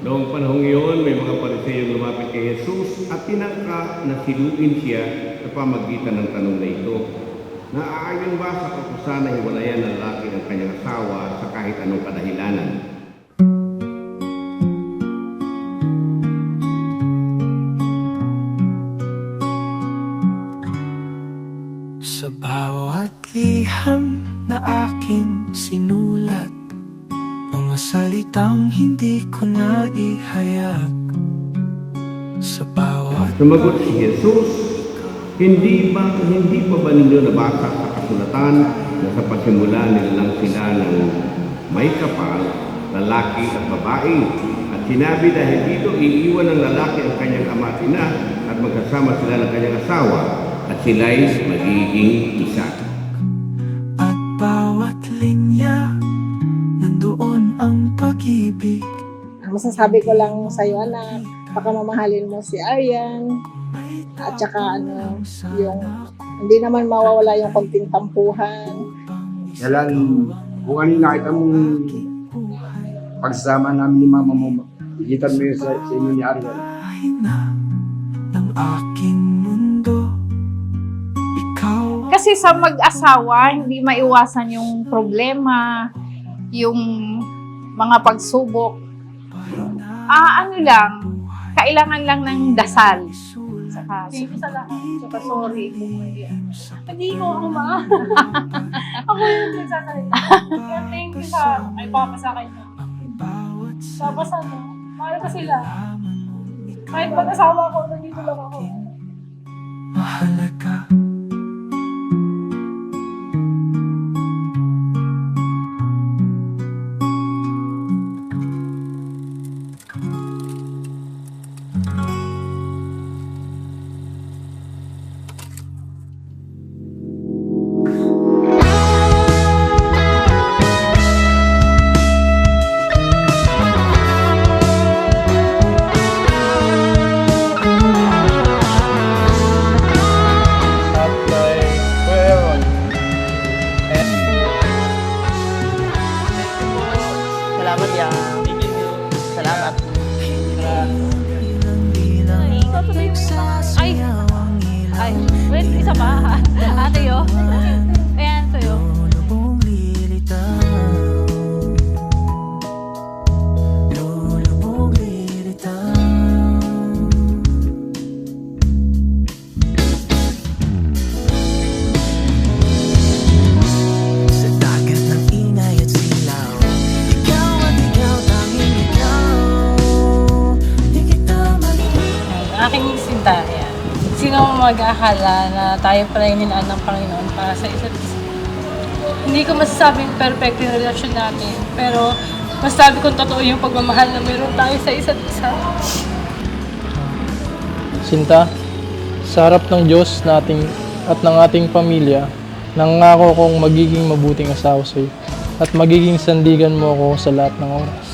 Noong panahong iyon, may mga Pariseyong lumapit kay Jesus at tinangka na silugin siya sa pamagitan ng tanong na ito. Naaayon ba sa kautusan na hiwalayan ng lalaki ang kanyang asawa sa kahit anong kadahilanan? Sa bawat liham na aking sinulat, mga salitang hindi ko na ihayag. Sa bawat Sumagot si Jesus, hindi pa ba ninyo nabasa sa kasulatan na sa pasimula nilang sila ng may kapal, lalaki at babae? At sinabi dahil dito, iiwan ng lalaki ang kanyang ama at ina at magkasama sila ng kanyang asawa at sila'y magiging isa. at bawat linya, nandoon ang pag-ibig. Masasabi ko lang sa'yo, anak, baka mamahalin mo si Aryan. At saka yung hindi naman mawawala yung konting tampuhan. Kailan, kung ano yung nakita mong pagsama namin ni mama mo, igitan mo yun sa inyo ni Ariel. Hina ng aking mundo, ikaw Kasi sa mag-asawa, hindi maiwasan yung problema, yung mga pagsubok. Ano lang, kailangan lang ng dasal. Saka, Thank you sa lahat. Saka sorry kung may hindi ko ako ako yung nagsasalita. Kaya thank you sa ay papa sa akin. Tapos mahal ko sila. Kahit mag-asawa ko, nandito lang ako. mahalaga. Salamat ya. Salamat. Ay, wait, isa pa. Ate yo. Ayan, sa'yo. Lulubog lilitaw, lulubog lilitaw. Sa dagat ng ingay at silaw, ikaw at ikaw, tanging ikaw. Di kita malimutan. Aking sinta, yan. Sino mag-akala na tayo pala yung nilaan ng Panginoon para sa isa't isa? Hindi ko masasabing perfect yung relasyon natin, pero masasabi kong totoo yung pagmamahal na meron tayo sa isa't isa. Sinta, sa harap ng Diyos nating at ng ating pamilya, nangako kong magiging mabuting asawa sa'yo at magiging sandigan mo ako sa lahat ng oras.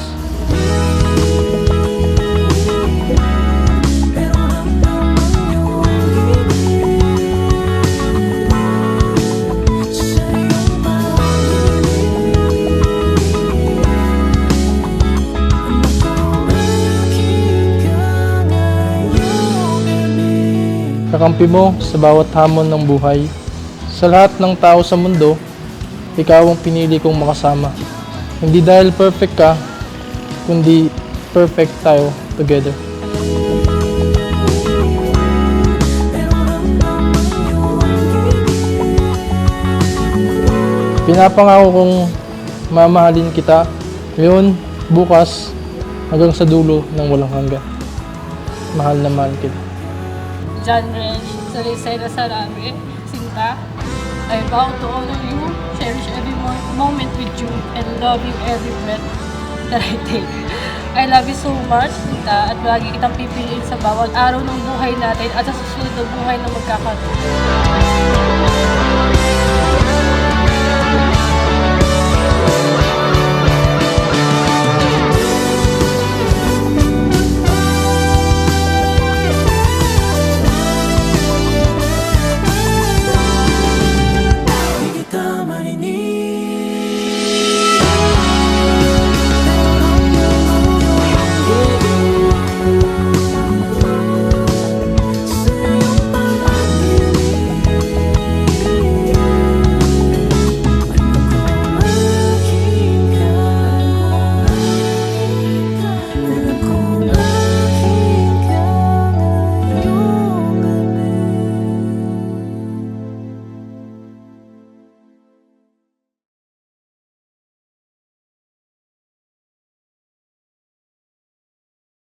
Kakampi mo sa bawat hamon ng buhay. Sa lahat ng tao sa mundo, ikaw ang pinili kong makasama. Hindi dahil perfect ka, kundi perfect tayo together. Pinapangako kong mamahalin kita ngayon, bukas, hanggang sa dulo ng walang hanggan. Mahal na mahal kita. John Renz, Salisay na Sarabe, Sinta, I vow to honor you, cherish every moment with you, and love you every breath that I take. I love you so much, Sinta, at lagi kitang pipiliin sa bawat araw ng buhay natin at sa susunod na buhay na magkakaroon.